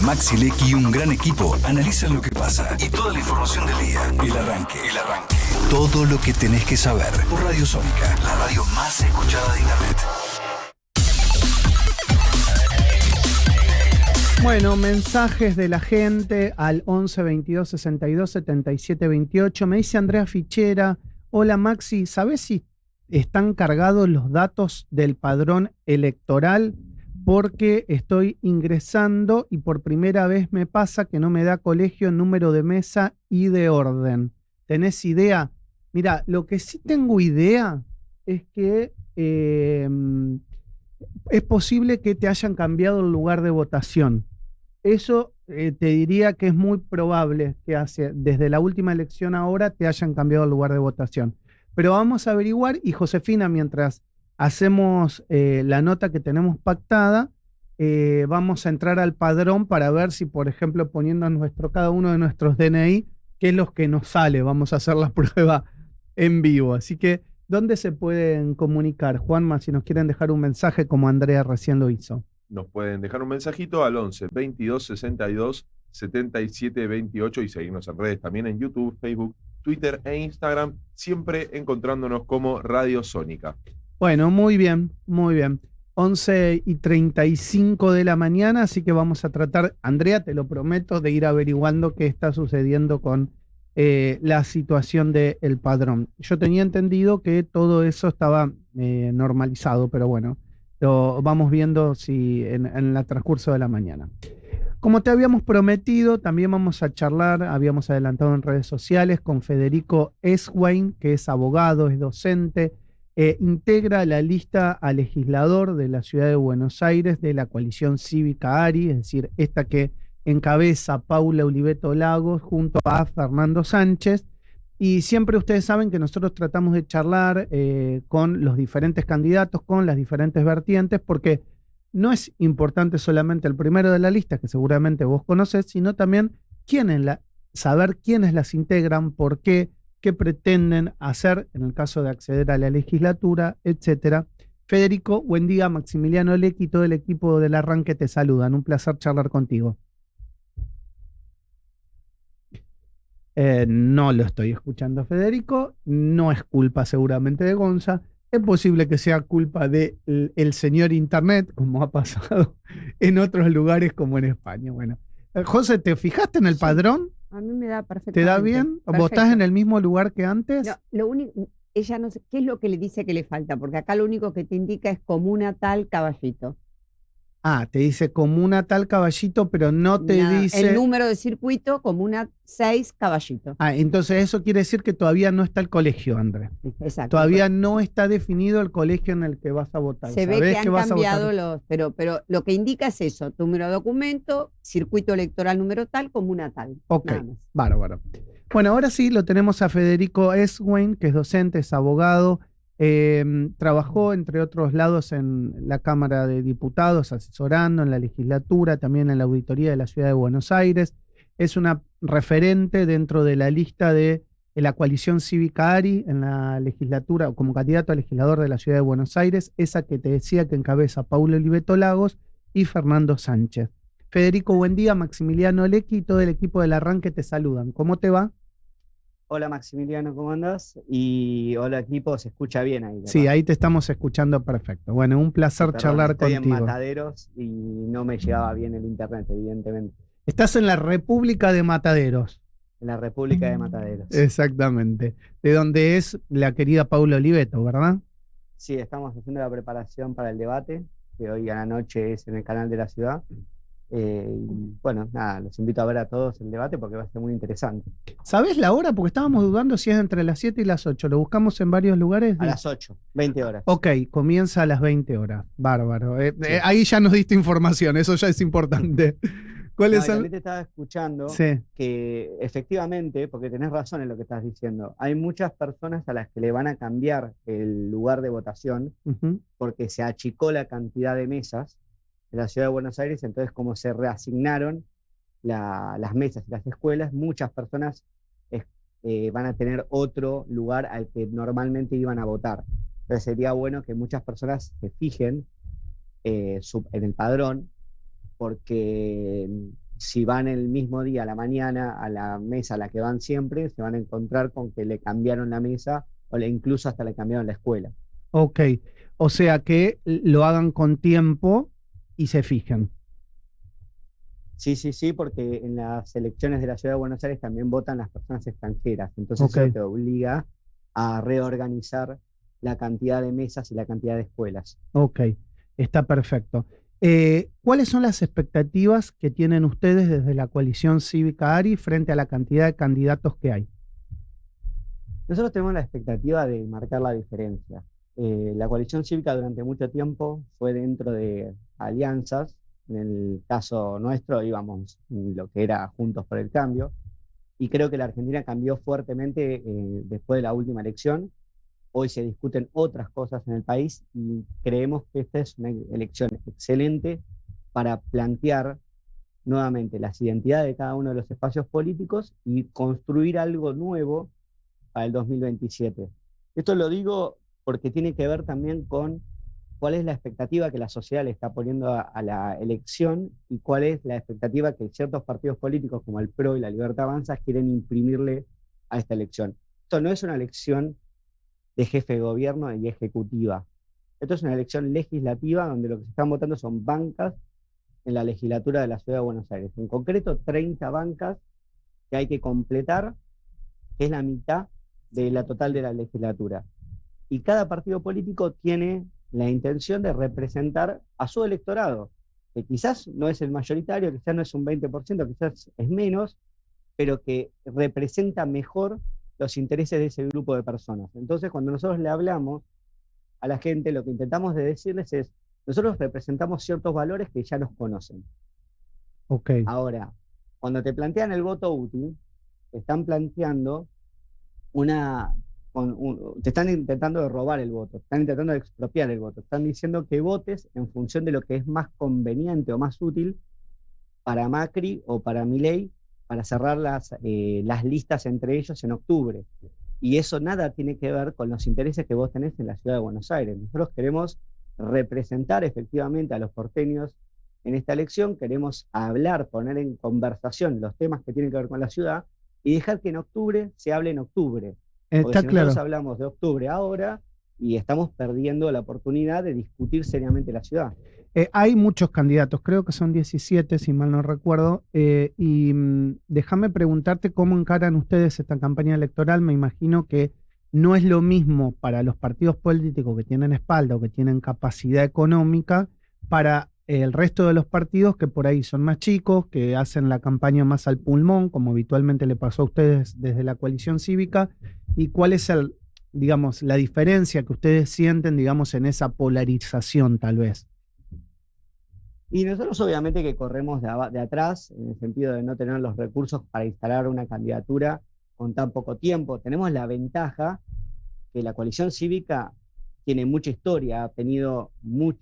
Maxi Lecky y un gran equipo analizan lo que pasa y toda la información del día. El arranque. Todo lo que tenés que saber por Radio Sónica, la radio más escuchada de Internet. Bueno, mensajes de la gente al 11 22 62 77 28. Me dice Andrea Fichera: hola Maxi, ¿sabés si están cargados los datos del padrón electoral? Porque estoy ingresando y por primera vez me pasa que no me da colegio, número de mesa y de orden. ¿Tenés idea? Mira, lo que sí tengo idea es que es posible que te hayan cambiado el lugar de votación. Eso te diría que es muy probable que desde la última elección ahora te hayan cambiado el lugar de votación. Pero vamos a averiguar, y Josefina, mientras hacemos la nota que tenemos pactada, vamos a entrar al padrón para ver si, por ejemplo, poniendo cada uno de nuestros DNI, qué es lo que nos sale. Vamos a hacer la prueba en vivo. Así que, ¿dónde se pueden comunicar? Juanma, si nos quieren dejar un mensaje como Andrea recién lo hizo. Nos pueden dejar un mensajito al 11 22 62 77 28 y seguirnos en redes también en YouTube, Facebook, Twitter e Instagram, siempre encontrándonos como Radio Sónica. Bueno, muy bien, muy bien. 11:35 de la mañana, así que vamos a tratar, Andrea, te lo prometo, de ir averiguando qué está sucediendo con la situación del padrón. Yo tenía entendido que todo eso estaba normalizado, pero bueno, lo vamos viendo si en el transcurso de la mañana. Como te habíamos prometido, también vamos a charlar, habíamos adelantado en redes sociales, con Federico Eswein, que es abogado, es docente, integra la lista a legislador de la ciudad de Buenos Aires de la coalición cívica ARI, es decir, esta que encabeza Paula Oliveto Lagos junto a Fernando Sánchez. Y siempre ustedes saben que nosotros tratamos de charlar con los diferentes candidatos, con las diferentes vertientes, porque no es importante solamente el primero de la lista, que seguramente vos conocés, sino también saber quiénes las integran, por qué pretenden hacer, en el caso de acceder a la legislatura, etcétera. Federico, buen día. Maximiliano Lecky y todo el equipo del Arranque te saludan. Un placer charlar contigo. No lo estoy escuchando, Federico. No es culpa seguramente de Gonza. Es posible que sea culpa del señor Internet, como ha pasado en otros lugares como en España. Bueno, José, ¿te fijaste en el padrón? A mí me da perfectamente. ¿Te da bien? Perfecto. ¿Vos estás en el mismo lugar que antes? No, lo único, ella no sé, ¿qué es lo que le dice que le falta? Porque acá lo único que te indica es comuna tal Caballito. Ah, te dice comuna tal Caballito, pero no te dice... El número de circuito, comuna 6 Caballito. Ah, entonces eso quiere decir que todavía no está el colegio, Andrés. Exacto. Todavía no está definido el colegio en el que vas a votar. Se ve que han cambiado los... Pero lo que indica es eso, tu número de documento, circuito electoral número tal, comuna tal. Ok, bárbaro. Bueno, ahora sí lo tenemos a Federico Eswein, que es docente, es abogado. Trabajó, entre otros lados, en la Cámara de Diputados, asesorando en la legislatura, también en la auditoría de la Ciudad de Buenos Aires. Es una referente dentro de la lista de la coalición cívica ARI en la legislatura, como candidato a legislador de la Ciudad de Buenos Aires, esa que te decía que encabeza Paula Oliveto Lagos y Fernando Sánchez. Federico, buen día. Maximiliano Lecky y todo el equipo del Arranque te saludan. ¿Cómo te va? Hola Maximiliano, ¿cómo andás? Y hola equipo, ¿se escucha bien ahí? ¿verdad? Sí, ahí te estamos escuchando perfecto. Bueno, un placer charlar estoy contigo. en Mataderos y no me llegaba bien el internet, evidentemente. Estás en la República de Mataderos. En la República de Mataderos. Exactamente. De donde es la querida Paula Oliveto, ¿verdad? Sí, estamos haciendo la preparación para el debate, que hoy a la noche es en el canal de la ciudad. Y bueno, nada, los invito a ver a todos el debate porque va a ser muy interesante. ¿Sabés la hora? Porque estábamos dudando si es entre las 7 y las 8. ¿Lo buscamos en varios lugares? A las 8, 20 horas. Ok, comienza a las 20 horas. Bárbaro. Sí. Ahí ya nos diste información, eso ya es importante. ¿Cuáles son? También te estaba escuchando que efectivamente, porque tenés razón en lo que estás diciendo, hay muchas personas a las que le van a cambiar el lugar de votación porque se achicó la cantidad de mesas en la ciudad de Buenos Aires, entonces como se reasignaron las mesas y las escuelas, muchas personas van a tener otro lugar al que normalmente iban a votar. Entonces sería bueno que muchas personas se fijen en el padrón, porque si van el mismo día a la mañana a la mesa a la que van siempre, se van a encontrar con que le cambiaron la mesa o incluso hasta le cambiaron la escuela. Ok, o sea que lo hagan con tiempo y se fijen. Sí, porque en las elecciones de la Ciudad de Buenos Aires también votan las personas extranjeras, entonces Okay. eso te obliga a reorganizar la cantidad de mesas y la cantidad de escuelas. Ok, está perfecto. ¿Cuáles son las expectativas que tienen ustedes desde la coalición cívica ARI frente a la cantidad de candidatos que hay? Nosotros tenemos la expectativa de marcar la diferencia. La coalición cívica durante mucho tiempo fue dentro de alianzas. En el caso nuestro íbamos en lo que era Juntos por el Cambio, y creo que la Argentina cambió fuertemente después de la última elección. Hoy se discuten otras cosas en el país y creemos que esta es una elección excelente para plantear nuevamente las identidades de cada uno de los espacios políticos y construir algo nuevo para el 2027. Esto lo digo porque tiene que ver también con cuál es la expectativa que la sociedad le está poniendo a la elección y cuál es la expectativa que ciertos partidos políticos como el PRO y la Libertad Avanza quieren imprimirle a esta elección. Esto no es una elección de jefe de gobierno y ejecutiva. Esto es una elección legislativa donde lo que se están votando son bancas en la legislatura de la Ciudad de Buenos Aires. En concreto, 30 bancas que hay que completar, que es la mitad de la total de la legislatura. Y cada partido político tiene la intención de representar a su electorado, que quizás no es el mayoritario, quizás no es un 20%, quizás es menos, pero que representa mejor los intereses de ese grupo de personas. Entonces, cuando nosotros le hablamos a la gente, lo que intentamos de decirles es, nosotros representamos ciertos valores que ya nos conocen. Okay. Ahora, cuando te plantean el voto útil, te están planteando te están intentando de robar el voto, te están intentando de expropiar el voto, están diciendo que votes en función de lo que es más conveniente o más útil para Macri o para Milei, para cerrar las listas entre ellos en octubre. Y eso nada tiene que ver con los intereses que vos tenés en la Ciudad de Buenos Aires. Nosotros queremos representar efectivamente a los porteños en esta elección, queremos hablar, poner en conversación los temas que tienen que ver con la ciudad y dejar que en octubre se hable en octubre. Porque si nosotros hablamos de octubre ahora y estamos perdiendo la oportunidad de discutir seriamente la ciudad. Hay muchos candidatos, creo que son 17, si mal no recuerdo, y déjame preguntarte cómo encaran ustedes esta campaña electoral. Me imagino que no es lo mismo para los partidos políticos que tienen espalda o que tienen capacidad económica para el resto de los partidos que por ahí son más chicos, que hacen la campaña más al pulmón, como habitualmente le pasó a ustedes desde la coalición cívica, y cuál es digamos, la diferencia que ustedes sienten, digamos, en esa polarización tal vez. Y nosotros obviamente que corremos de atrás, en el sentido de no tener los recursos para instalar una candidatura con tan poco tiempo. Tenemos la ventaja que la coalición cívica tiene mucha historia, ha tenido mucha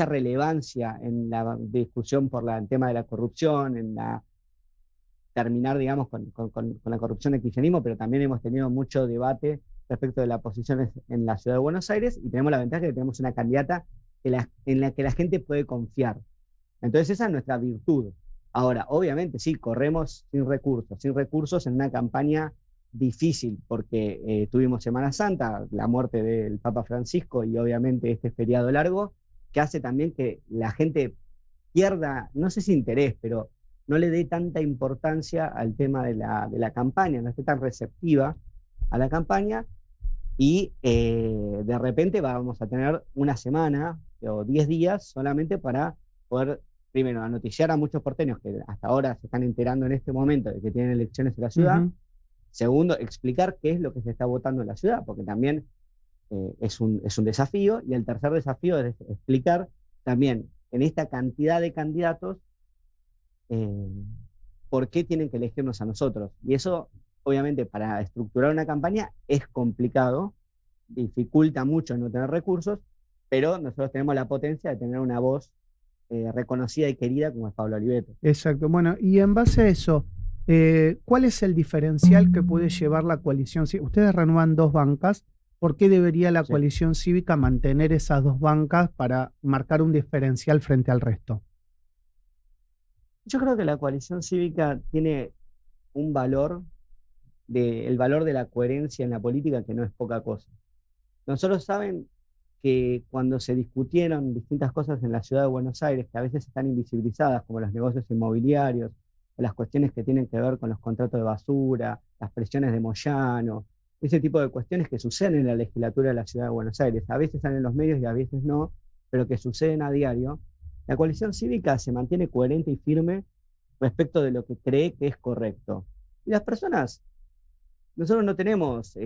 relevancia en la discusión por el tema de la corrupción, en terminar, digamos, con la corrupción del kirchnerismo, pero también hemos tenido mucho debate respecto de las posiciones en la Ciudad de Buenos Aires y tenemos la ventaja de que tenemos una candidata en la que la gente puede confiar. Entonces esa es nuestra virtud. Ahora, obviamente, sí, corremos sin recursos en una campaña difícil, porque tuvimos Semana Santa, la muerte del Papa Francisco y obviamente este feriado largo, que hace también que la gente pierda, no sé si interés, pero no le dé tanta importancia al tema de la campaña, no esté tan receptiva a la campaña, y de repente vamos a tener una semana o 10 días solamente para poder, primero, noticiar a muchos porteños que hasta ahora se están enterando en este momento de que tienen elecciones en la ciudad. Segundo, explicar qué es lo que se está votando en la ciudad, porque también es un desafío. Y el tercer desafío es explicar también en esta cantidad de candidatos por qué tienen que elegirnos a nosotros. Y eso, obviamente, para estructurar una campaña es complicado, dificulta mucho no tener recursos, pero nosotros tenemos la potencia de tener una voz reconocida y querida como es Pablo Oliveto. Exacto. Bueno, y en base a eso, ¿cuál es el diferencial que puede llevar la coalición? Ustedes renuevan 2 bancas. ¿Por qué debería la coalición cívica mantener esas 2 bancas para marcar un diferencial frente al resto? Yo creo que la coalición cívica tiene un valor, el valor de la coherencia en la política, que no es poca cosa. Nosotros saben que cuando se discutieron distintas cosas en la ciudad de Buenos Aires, que a veces están invisibilizadas, como los negocios inmobiliarios, o las cuestiones que tienen que ver con los contratos de basura, las presiones de Moyano, ese tipo de cuestiones que suceden en la legislatura de la ciudad de Buenos Aires, a veces están en los medios y a veces no, pero que suceden a diario, la coalición cívica se mantiene coherente y firme respecto de lo que cree que es correcto. Y las personas, nosotros no tenemos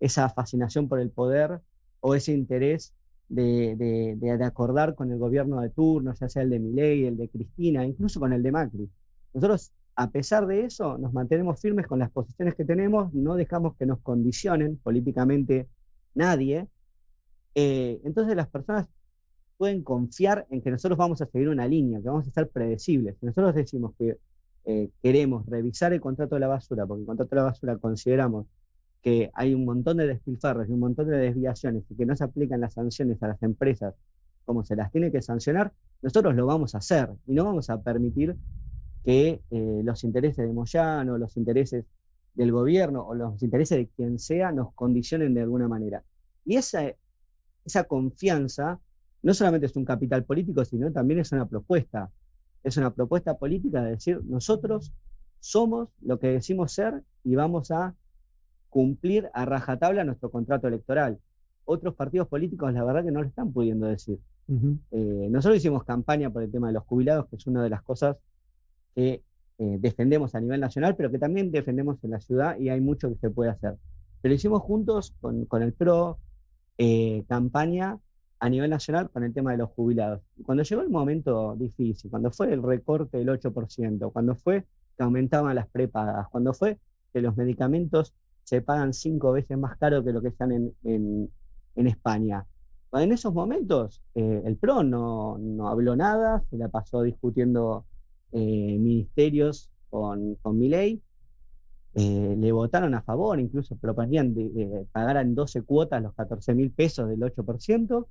esa fascinación por el poder o ese interés de acordar con el gobierno de turno, ya sea el de Milei, el de Cristina, incluso con el de Macri. Nosotros, a pesar de eso, nos mantenemos firmes con las posiciones que tenemos, no dejamos que nos condicionen políticamente nadie. Entonces las personas pueden confiar en que nosotros vamos a seguir una línea, que vamos a ser predecibles. Si nosotros decimos que queremos revisar el contrato de la basura, porque el contrato de la basura consideramos que hay un montón de despilfarros y un montón de desviaciones y que no se aplican las sanciones a las empresas como se las tiene que sancionar, nosotros lo vamos a hacer y no vamos a permitir que los intereses de Moyano, los intereses del gobierno o los intereses de quien sea nos condicionen de alguna manera. Y esa confianza no solamente es un capital político, sino también es una propuesta. Es una propuesta política de decir, nosotros somos lo que decimos ser y vamos a cumplir a rajatabla nuestro contrato electoral. Otros partidos políticos, la verdad que no lo están pudiendo decir. Nosotros hicimos campaña por el tema de los jubilados, que es una de las cosas que defendemos a nivel nacional, pero que también defendemos en la ciudad y hay mucho que se puede hacer. Pero hicimos juntos con el PRO campaña a nivel nacional con el tema de los jubilados. Y cuando llegó el momento difícil, cuando fue el recorte del 8%, cuando fue que aumentaban las prepagas, cuando fue que los medicamentos se pagan 5 veces más caro que lo que están en España. En esos momentos el PRO no habló nada, se la pasó discutiendo ministerios con Milei, le votaron a favor, incluso proponían pagar en 12 cuotas los 14.000 pesos del 8%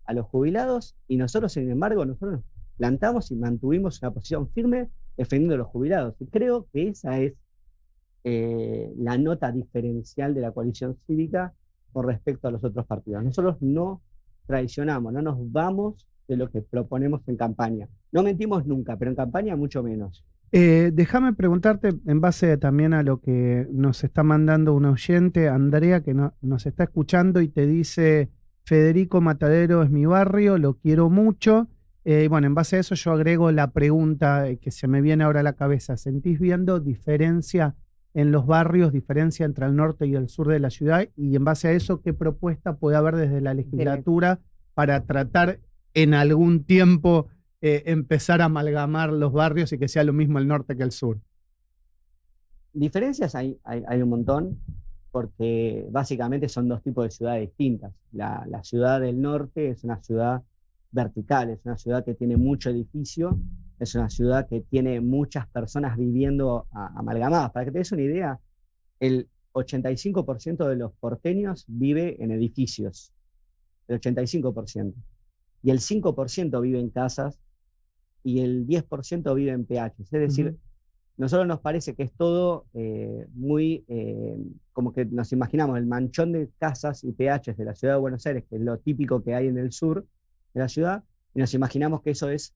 a los jubilados, y nosotros, sin embargo, nosotros plantamos y mantuvimos una posición firme defendiendo a los jubilados. Y creo que esa es la nota diferencial de la coalición cívica con respecto a los otros partidos. Nosotros no traicionamos, no nos vamos de lo que proponemos en campaña. No mentimos nunca, pero en campaña mucho menos. Déjame preguntarte, en base también a lo que nos está mandando un oyente, Andrea, que nos está escuchando y te dice: Federico Matadero es mi barrio, lo quiero mucho. Bueno, en base a eso yo agrego la pregunta que se me viene ahora a la cabeza. ¿Sentís viendo diferencia en los barrios, diferencia entre el norte y el sur de la ciudad? Y en base a eso, ¿qué propuesta puede haber desde la legislatura para tratar en algún tiempo empezar a amalgamar los barrios y que sea lo mismo el norte que el sur? Diferencias hay un montón, porque básicamente son dos tipos de ciudades distintas. La ciudad del norte es una ciudad vertical, es una ciudad que tiene mucho edificio, es una ciudad que tiene muchas personas viviendo amalgamadas. Para que te des una idea, el 85% de los porteños vive en edificios, el 85%. Y el 5% vive en casas y el 10% vive en PH. Es decir, nosotros nos parece que es todo muy, como que nos imaginamos el manchón de casas y PHs de la ciudad de Buenos Aires, que es lo típico que hay en el sur de la ciudad, y nos imaginamos que eso es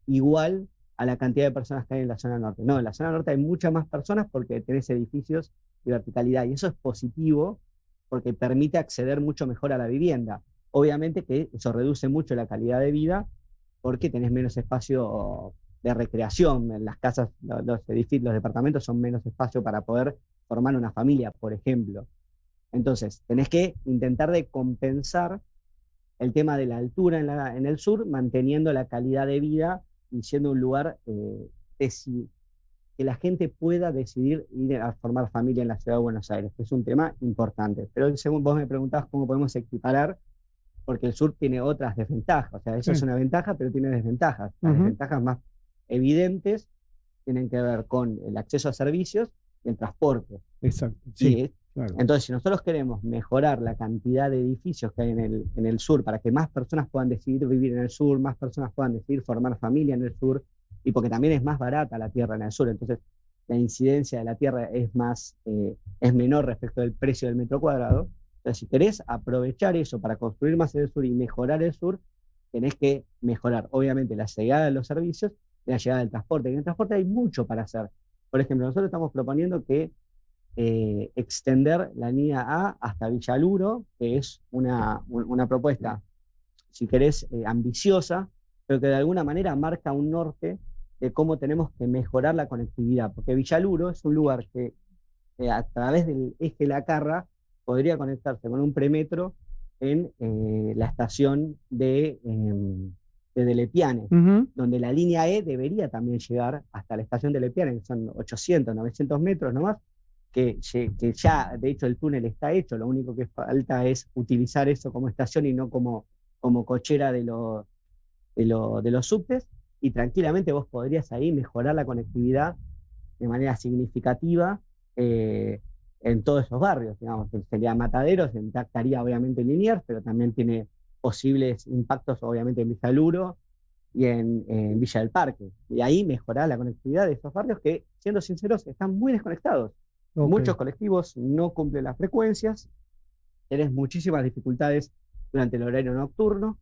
igual a la cantidad de personas que hay en la zona norte. No, en la zona norte hay muchas más personas porque tenés edificios y verticalidad, y eso es positivo porque permite acceder mucho mejor a la vivienda. Obviamente que eso reduce mucho la calidad de vida porque tenés menos espacio de recreación. En las casas, los edificios, los departamentos son menos espacio para poder formar una familia, por ejemplo. Entonces, tenés que intentar de compensar el tema de la altura en el sur, manteniendo la calidad de vida y siendo un lugar que la gente pueda decidir ir a formar familia en la ciudad de Buenos Aires, que es un tema importante. Pero según vos me preguntabas cómo podemos equiparar, porque el sur tiene otras desventajas. O sea, eso es una ventaja, pero tiene desventajas. Las desventajas más evidentes tienen que ver con el acceso a servicios y el transporte. Exacto. Sí, claro. Entonces, si nosotros queremos mejorar la cantidad de edificios que hay en el sur para que más personas puedan decidir vivir en el sur, más personas puedan decidir formar familia en el sur, y porque también es más barata la tierra en el sur, entonces la incidencia de la tierra es menor respecto del precio del metro cuadrado. Entonces, si querés aprovechar eso para construir más en el sur y mejorar el sur, tenés que mejorar, obviamente, la llegada de los servicios y la llegada del transporte. Y en el transporte hay mucho para hacer. Por ejemplo, nosotros estamos proponiendo que extender la línea A hasta Villaluro, que es una propuesta, si querés, ambiciosa, pero que de alguna manera marca un norte de cómo tenemos que mejorar la conectividad. Porque Villaluro es un lugar que a través del eje La Carra podría conectarse con un premetro en la estación de Lepiane, donde la línea E debería también llegar hasta la estación de Lepiane, que son 800, 900 metros nomás, que ya, de hecho, el túnel está hecho, lo único que falta es utilizar eso como estación y no como cochera de los subtes, y tranquilamente vos podrías ahí mejorar la conectividad de manera significativa en todos esos barrios, digamos, que sería Mataderos, impactaría obviamente en Liniers, pero también tiene posibles impactos obviamente en Villaluro y en Villa del Parque, y ahí mejorar la conectividad de esos barrios que, siendo sinceros, están muy desconectados. Okay. Muchos colectivos no cumplen las frecuencias, tenés muchísimas dificultades durante el horario nocturno,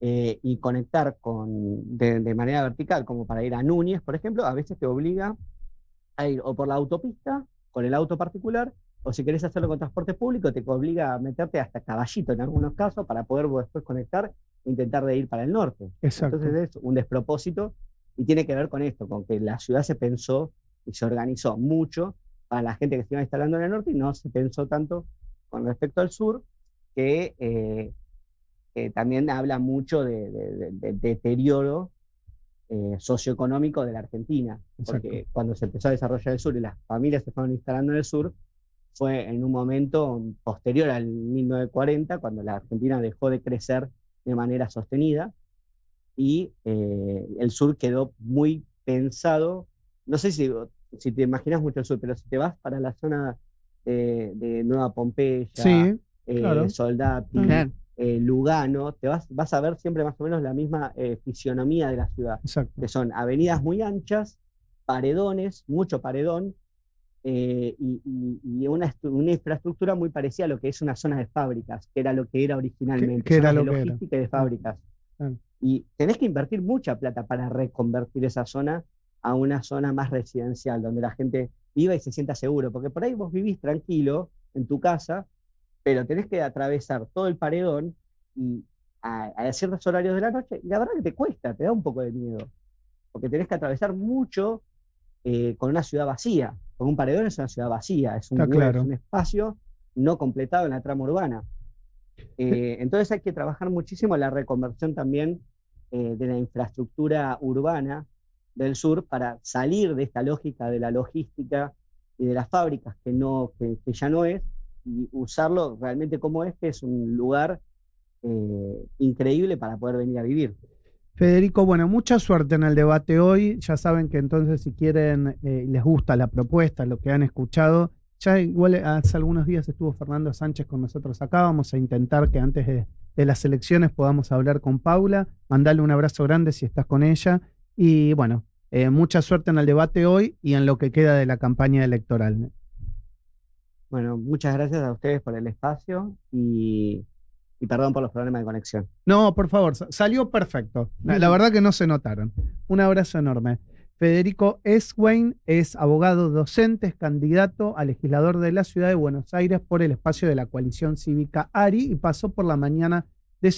y conectar de manera vertical, como para ir a Núñez, por ejemplo, a veces te obliga a ir o por la autopista, con el auto particular, o si querés hacerlo con transporte público, te obliga a meterte hasta Caballito en algunos casos para poder después conectar e intentar de ir para el norte. Exacto. Entonces es un despropósito y tiene que ver con esto, con que la ciudad se pensó y se organizó mucho para la gente que se iba instalando en el norte y no se pensó tanto con respecto al sur, que también habla mucho de deterioro socioeconómico de la Argentina. Exacto. Porque cuando se empezó a desarrollar el sur y las familias se fueron instalando en el sur, fue en un momento posterior al 1940, cuando la Argentina dejó de crecer de manera sostenida y el sur quedó muy pensado. No sé si te imaginas mucho el sur, pero si te vas para la zona de Nueva Pompeya, sí, claro. Soldati, Lugano, te vas a ver siempre más o menos la misma fisionomía de la ciudad. Exacto. Que son avenidas muy anchas, paredones, mucho paredón, y una infraestructura muy parecida a lo que es una zona de fábricas, que era lo que era originalmente, que era lo de logística y de fábricas. Y tenés que invertir mucha plata para reconvertir esa zona a una zona más residencial, donde la gente viva y se sienta seguro, porque por ahí vos vivís tranquilo en tu casa, pero tenés que atravesar todo el paredón y a ciertos horarios de la noche, y la verdad que te cuesta, te da un poco de miedo, porque tenés que atravesar mucho con una ciudad vacía. Con un paredón es una ciudad vacía, es un espacio no completado en la trama urbana. Entonces hay que trabajar muchísimo la reconversión también de la infraestructura urbana del sur para salir de esta lógica de la logística y de las fábricas que ya no es, y usarlo realmente como que es un lugar increíble para poder venir a vivir. Federico, bueno, mucha suerte en el debate hoy. Ya saben que entonces si quieren, les gusta la propuesta, lo que han escuchado, ya igual hace algunos días estuvo Fernando Sánchez con nosotros acá. Vamos a intentar que antes de las elecciones podamos hablar con Paula. Mandarle un abrazo grande si estás con ella. Y bueno, mucha suerte en el debate hoy y en lo que queda de la campaña electoral. Bueno, muchas gracias a ustedes por el espacio y perdón por los problemas de conexión. No, por favor, salió perfecto. La verdad que no se notaron. Un abrazo enorme. Federico Eswein es abogado docente, es candidato a legislador de la Ciudad de Buenos Aires por el espacio de la coalición cívica ARI y pasó por la mañana de